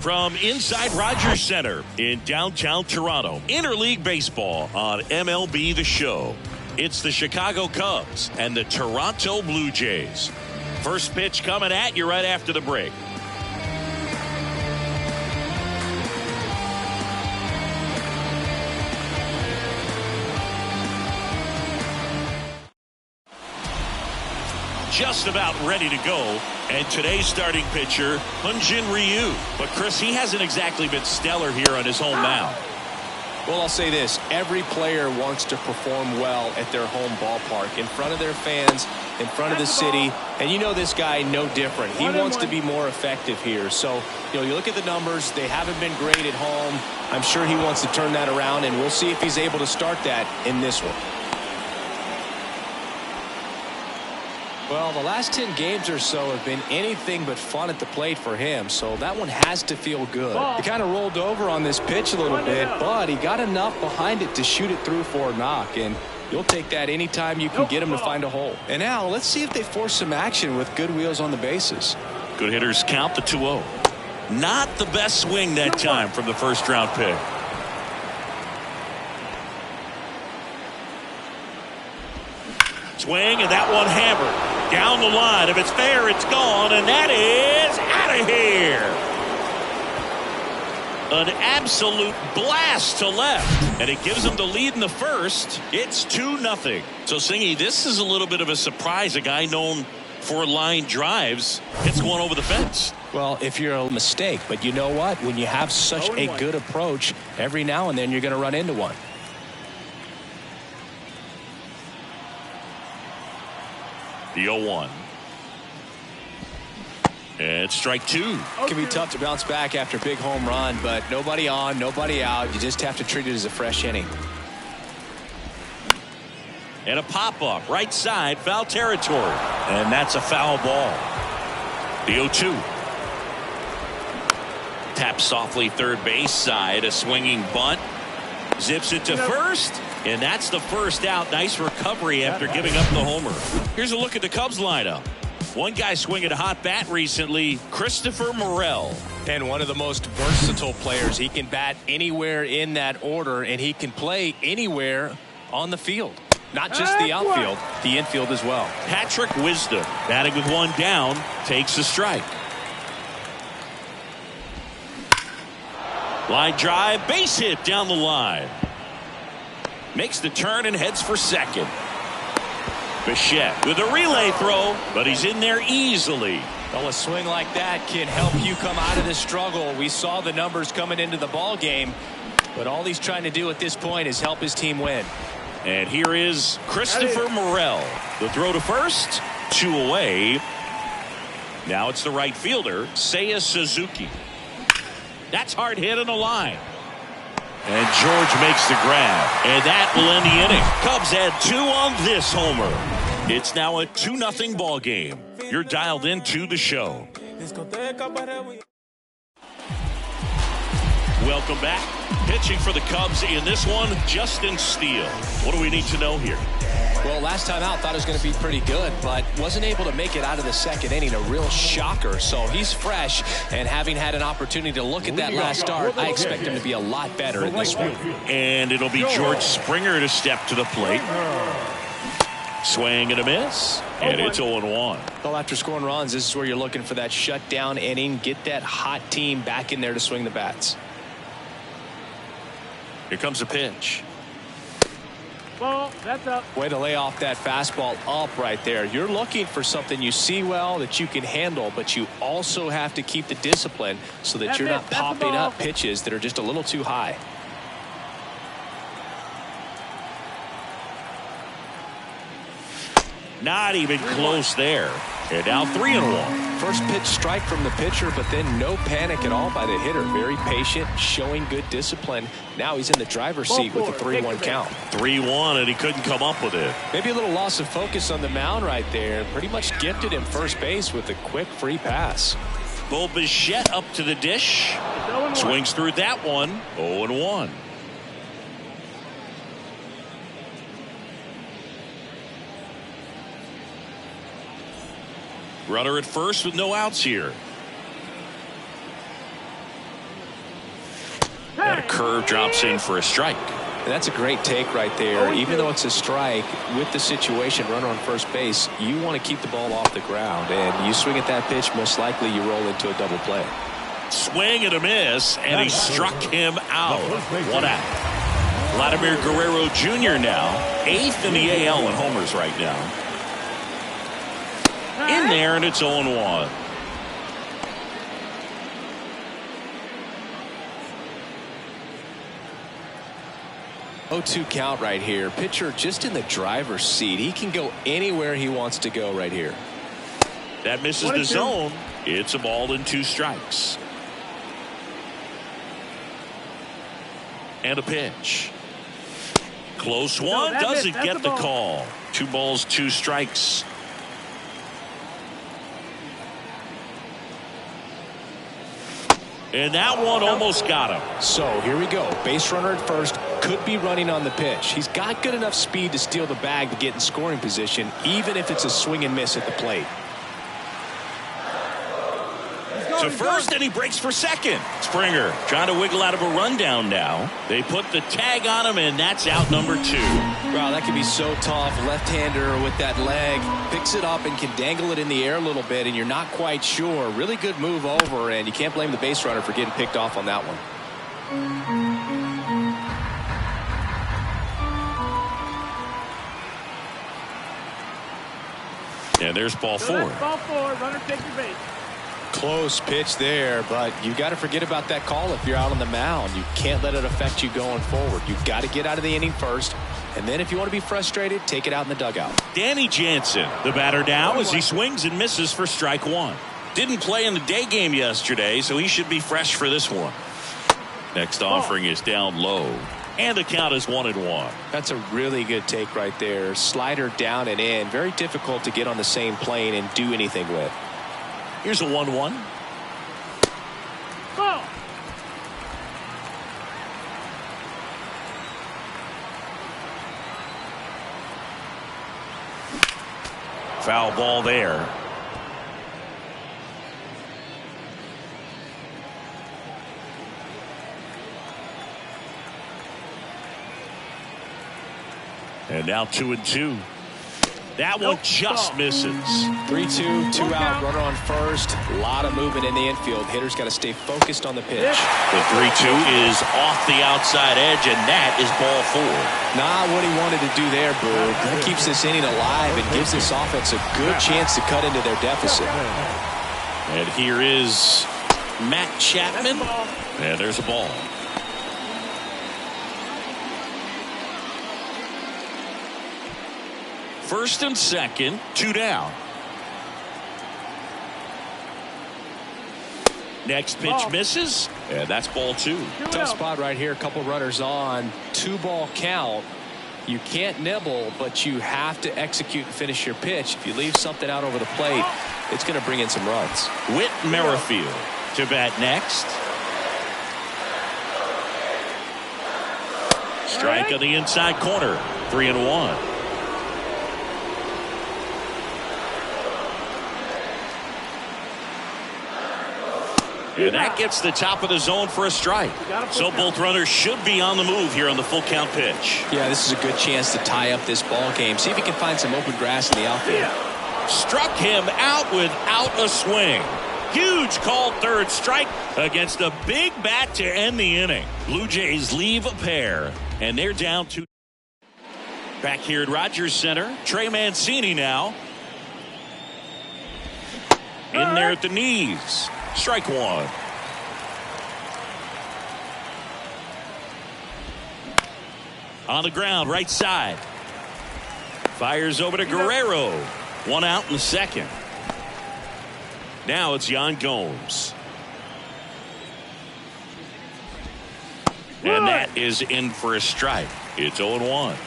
From inside Rogers Center in downtown Toronto, Interleague Baseball on MLB The Show. It's the Chicago Cubs and the Toronto Blue Jays. First pitch coming at you right after the break. Just about ready to go. And today's starting pitcher, Hyun-Jin Ryu. But Chris, he hasn't exactly been stellar here on his home mound. Well, I'll say this. Every player wants to perform well at their home ballpark, in front of their fans, in front of the city. And you know this guy no different. He wants to be more effective here. So, you look at the numbers. They haven't been great at home. I'm sure he wants to turn that around, and we'll see if he's able to start that in this one. Well, the last 10 games or so have been anything but fun at the plate for him, so that one has to feel good. He kind of rolled over on this pitch a little bit, but he got enough behind it to shoot it through for a knock, and you'll take that anytime you can get him to find a hole. And now, let's see if they force some action with good wheels on the bases. Good hitters count the 2-0. Not the best swing that time from the first round pick. Swing, and that one hammered. Down the line. If it's fair, it's gone, and that is out of here. An absolute blast to left, and it gives them the lead in the first. It's 2-0. So, Singy, this is a little bit of a surprise. A guy known for line drives hits one over the fence. Well, if you're a mistake, but you know what? When you have such a good approach, every now and then you're going to run into one. The 0-1. And strike two. It can be tough to bounce back after a big home run, but nobody on, nobody out. You just have to treat it as a fresh inning. And a pop-up, right side, foul territory. And that's a foul ball. The 0-2. Tap softly third base side, a swinging bunt. Zips it to first. And that's the first out. Nice recovery after giving up the homer. Here's a look at the Cubs lineup. One guy swinging a hot bat recently, Christopher Morel. And one of the most versatile players. He can bat anywhere in that order, and he can play anywhere on the field. Not just the outfield, the infield as well. Patrick Wisdom, batting with one down, takes a strike. Line drive, base hit down the line. Makes the turn and heads for second. Bichette with a relay throw, but he's in there easily. Well, a swing like that can help you come out of this struggle. We saw the numbers coming into the ball game, but all he's trying to do at this point is help his team win. And here is Christopher Morel. The throw to first, 2 away. Now it's the right fielder, Seiya Suzuki. That's hard hit on the line. And George makes the grab, and that will end the inning. Cubs add 2 on this homer. It's now a 2-0 ball game. You're dialed into the show. Welcome back. Pitching for the Cubs in this one, Justin Steele. What do we need to know here? Well, last time out, thought it was going to be pretty good, but wasn't able to make it out of the second inning. A real shocker. So he's fresh, and having had an opportunity to look at that last start, I expect him to be a lot better in this one. And it'll be George Springer to step to the plate. Swing and a miss, and it's 0-1. Well, after scoring runs, this is where you're looking for that shutdown inning. Get that hot team back in there to swing the bats. Here comes a pitch. That's up. Way to lay off that fastball up right there. You're looking for something you see well that you can handle, but you also have to keep the discipline so that you're not popping up pitches that are just a little too high. Not even close there. And now 3-1. First pitch strike from the pitcher, but then no panic at all by the hitter. Very patient, showing good discipline. Now he's in the driver's seat with the 3-1 count. 3-1, and he couldn't come up with it. Maybe a little loss of focus on the mound right there. Pretty much gifted him first base with a quick free pass. Bo Bichette up to the dish. Swings through that one. 0-1. Runner at first with no outs here. curve drops in for a strike. And that's a great take right there. Even though it's a strike, with the situation, runner on first base, you want to keep the ball off the ground. And you swing at that pitch, most likely you roll into a double play. Swing and a miss, and he struck him out. 1 out. Vladimir Guerrero Jr. now, 8th in the AL in homers right now. In there, and it's 0-1. 0-2 count right here. Pitcher just in the driver's seat. He can go anywhere he wants to go right here. That misses the zone. It's a ball and 2 strikes. And a pitch. Close one. Doesn't get the call. 2 balls, 2 strikes. And that one almost got him. So here we go. Base runner at first. Could be running on the pitch. He's got good enough speed to steal the bag to get in scoring position, even if it's a swing and miss at the plate. To first, and he breaks for second. Springer trying to wiggle out of a rundown now. They put the tag on him, and that's out number 2. Wow, that can be so tough. Left-hander with that leg. Picks it up and can dangle it in the air a little bit, and you're not quite sure. Really good move over, and you can't blame the base runner for getting picked off on that one. And there's ball 4. Ball 4. Runner take your base. Close pitch there, but you got to forget about that call if you're out on the mound. You can't let it affect you going forward. You've got to get out of the inning first, and then if you want to be frustrated, take it out in the dugout. Danny Jansen, the batter now, as he swings and misses for strike 1. Didn't play in the day game yesterday, so he should be fresh for this one. Next offering is down low, and the count is 1-1. That's a really good take right there. Slider down and in. Very difficult to get on the same plane and do anything with. Here's a 1-1. Ball. Foul ball there. And now 2-2. That one just misses. 3-2, 2 out, runner on first. A lot of movement in the infield. Hitter's got to stay focused on the pitch. The 3-2 is off the outside edge, and that is ball 4. Not what he wanted to do there, Boo. That keeps this inning alive and gives this offense a good chance to cut into their deficit. And here is Matt Chapman. And there's a ball. First and second, 2 down. Next pitch misses, and that's ball 2. Tough spot right here. A couple runners on. 2-ball count. You can't nibble, but you have to execute and finish your pitch. If you leave something out over the plate, it's going to bring in some runs. Whit Merrifield to bat next. Strike on the inside corner. 3-1. And that gets the top of the zone for a strike. So both runners should be on the move here on the full count pitch. Yeah, this is a good chance to tie up this ball game. See if he can find some open grass in the outfield. Struck him out without a swing. Huge called third strike against a big bat to end the inning. Blue Jays leave a pair, and they're down 2. Back here at Rogers Center, Trey Mancini now. In there at the knees. Strike 1. On the ground, right side. Fires over to Guerrero. 1 out in the second. Now it's Yan Gomes. And that is in for a strike. It's 0-1.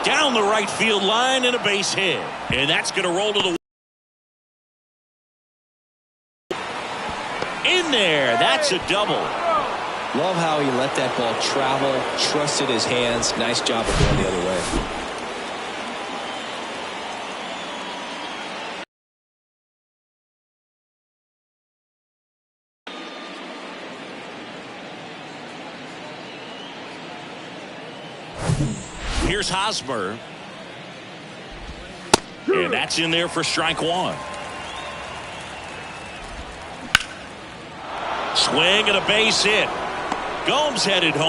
Down the right field line and a base hit. And that's going to roll to the in there. That's a double. Love how he let that ball travel, trusted his hands. Nice job of going the other way. Here's Hosmer. And that's in there for strike one. Swing and a base hit. Gomes headed home.